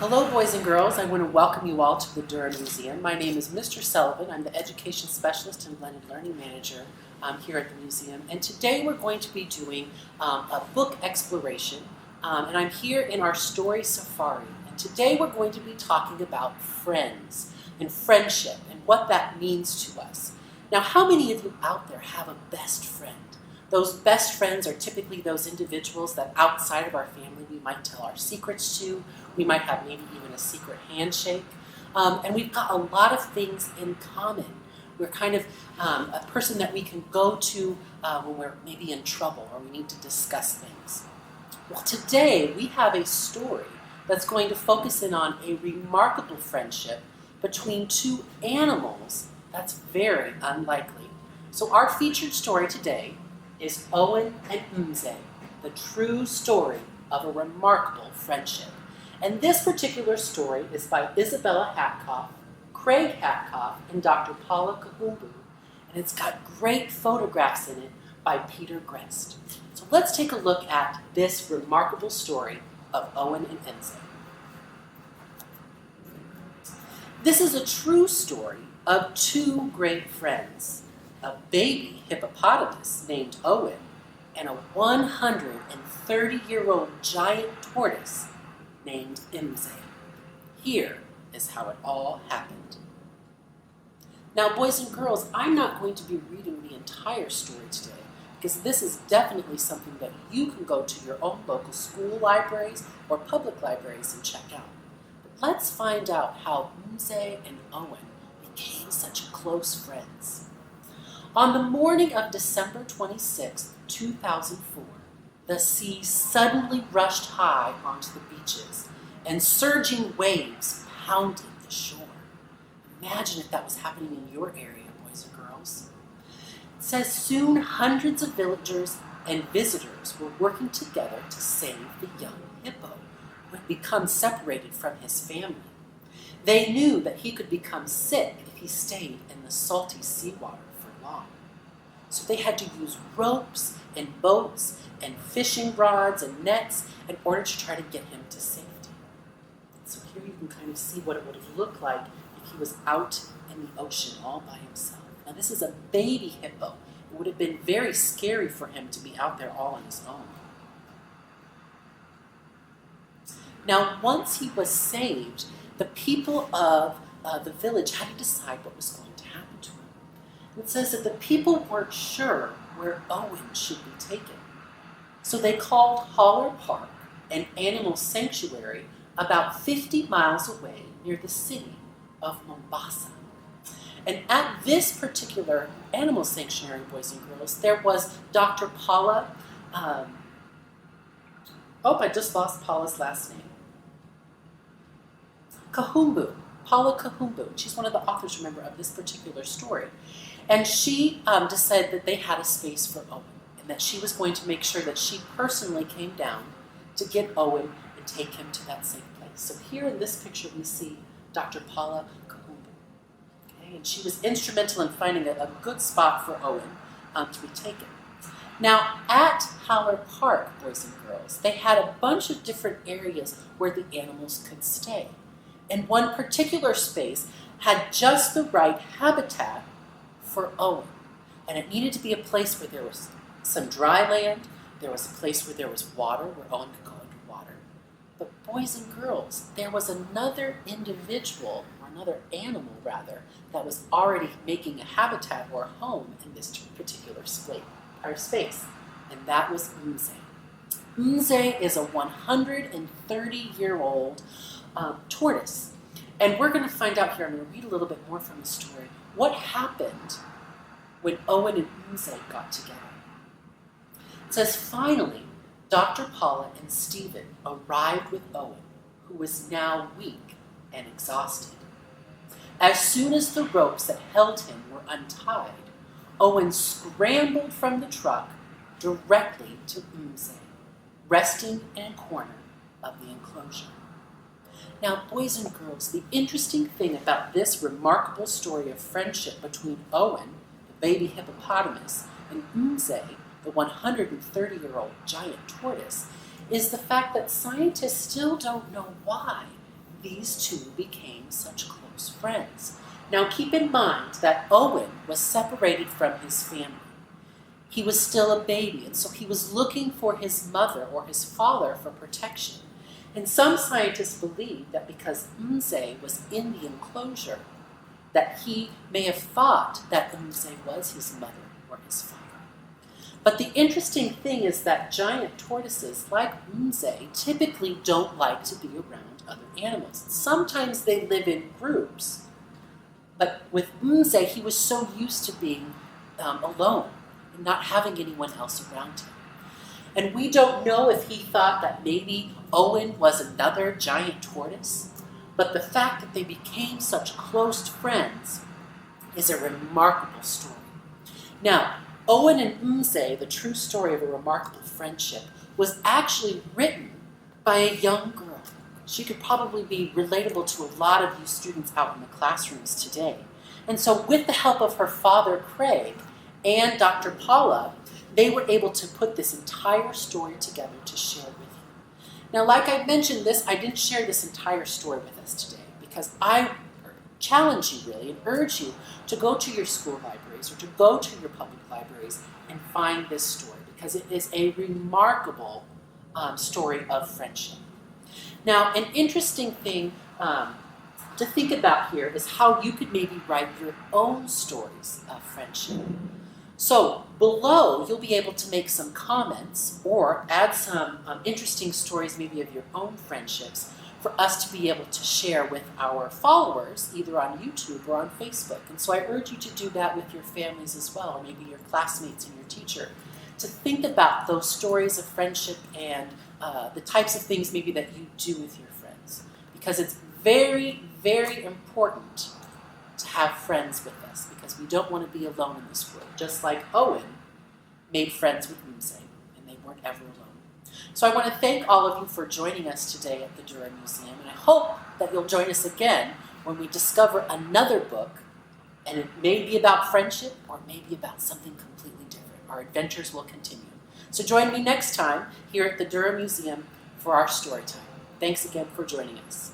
Hello, boys and girls. I want to welcome you all to the Durham Museum. My name is Mr. Sullivan. I'm the Education Specialist and Blended Learning Manager here at the museum. And today we're going to be doing a book exploration. And I'm here in our story safari. And today we're going to be talking about friends and friendship and what that means to us. Now, how many of you out there have a best friend? Those best friends are typically those individuals that outside of our family we might tell our secrets to. We might have maybe even a secret handshake. And we've got a lot of things in common. We're kind of a person that we can go to when we're maybe in trouble or we need to discuss things. Well, today we have a story that's going to focus in on a remarkable friendship between two animals that's very unlikely. So our featured story today is Owen and Mzee, the true story of a remarkable friendship. And this particular story is by Isabella Hatkoff, Craig Hatkoff, and Dr. Paula Kahumbu, and it's got great photographs in it by Peter Grest. So let's take a look at this remarkable story of Owen and Mzee. This is a true story of two great friends, a baby hippopotamus named Owen and a 130-year-old giant tortoise named Mzee. Here is how it all happened. Now, boys and girls, I'm not going to be reading the entire story today because this is definitely something that you can go to your own local school libraries or public libraries and check out. But let's find out how Mzee and Owen became such close friends. On the morning of December 26, 2004, the sea suddenly rushed high onto the beaches, and surging waves pounded the shore. Imagine if that was happening in your area, boys and girls. It says soon hundreds of villagers and visitors were working together to save the young hippo, who had become separated from his family. They knew that he could become sick if he stayed in the salty seawater for long. So they had to use ropes and boats and fishing rods and nets in order to try to get him to safety. So here you can kind of see what it would have looked like if he was out in the ocean all by himself. Now this is a baby hippo. It would have been very scary for him to be out there all on his own. Now once he was saved, the people of the village had to decide what was going to happen to him. It says that the people weren't sure where Owen should be taken. So they called Haller Park, an animal sanctuary about 50 miles away near the city of Mombasa. And at this particular animal sanctuary, boys and girls, there was Dr. Paula, I just lost Paula's last name. Kahumbu, Paula Kahumbu. She's one of the authors, remember, of this particular story. And she decided that they had a space for Owen and that she was going to make sure that she personally came down to get Owen and take him to that safe place. So here in this picture we see Dr. Paula Kahumbu. Okay? And she was instrumental in finding a good spot for Owen to be taken. Now at Haller Park, boys and girls, they had a bunch of different areas where the animals could stay. And one particular space had just the right habitat for Owen. And it needed to be a place where there was some dry land, there was a place where there was water, where Owen could go underwater. But boys and girls, there was another individual, or another animal rather, that was already making a habitat or a home in this particular space. And that was Mzee. Mzee is a 130-year-old tortoise. And we're going to find out here, I'm going to read a little bit more from the story, what happened when Owen and Mzee got together. It says, finally, Dr. Paula and Stephen arrived with Owen, who was now weak and exhausted. As soon as the ropes that held him were untied, Owen scrambled from the truck directly to Mzee, resting in a corner of the enclosure. Now, boys and girls, the interesting thing about this remarkable story of friendship between Owen, the baby hippopotamus, and Mzee, the 130-year-old giant tortoise, is the fact that scientists still don't know why these two became such close friends. Now keep in mind that Owen was separated from his family. He was still a baby, and so he was looking for his mother or his father for protection. And some scientists believe that because Mzee was in the enclosure, that he may have thought that Mzee was his mother or his father. But the interesting thing is that giant tortoises, like Mzee, typically don't like to be around other animals. Sometimes they live in groups, but with Mzee, he was so used to being alone and not having anyone else around him. And we don't know if he thought that maybe Owen was another giant tortoise, but the fact that they became such close friends is a remarkable story. Now, Owen and Mzee, the true story of a remarkable friendship, was actually written by a young girl. She could probably be relatable to a lot of you students out in the classrooms today. And so with the help of her father, Craig, and Dr. Paula, they were able to put this entire story together to share with you. Now, like I mentioned I didn't share this entire story with us today because I challenge you really and urge you to go to your school libraries or to go to your public libraries and find this story because it is a remarkable story of friendship. Now, an interesting thing to think about here is how you could maybe write your own stories of friendship. So below, you'll be able to make some comments or add some interesting stories maybe of your own friendships for us to be able to share with our followers, either on YouTube or on Facebook. And so I urge you to do that with your families as well, or maybe your classmates and your teacher, to think about those stories of friendship and the types of things maybe that you do with your friends. Because it's very, very important to have friends with us, because we don't want to be alone in this world, just like Owen made friends with Mzee, and they weren't ever alone. So I want to thank all of you for joining us today at the Durham Museum, and I hope that you'll join us again when we discover another book, and it may be about friendship or it may be about something completely different. Our adventures will continue. So join me next time here at the Durham Museum for our story time. Thanks again for joining us.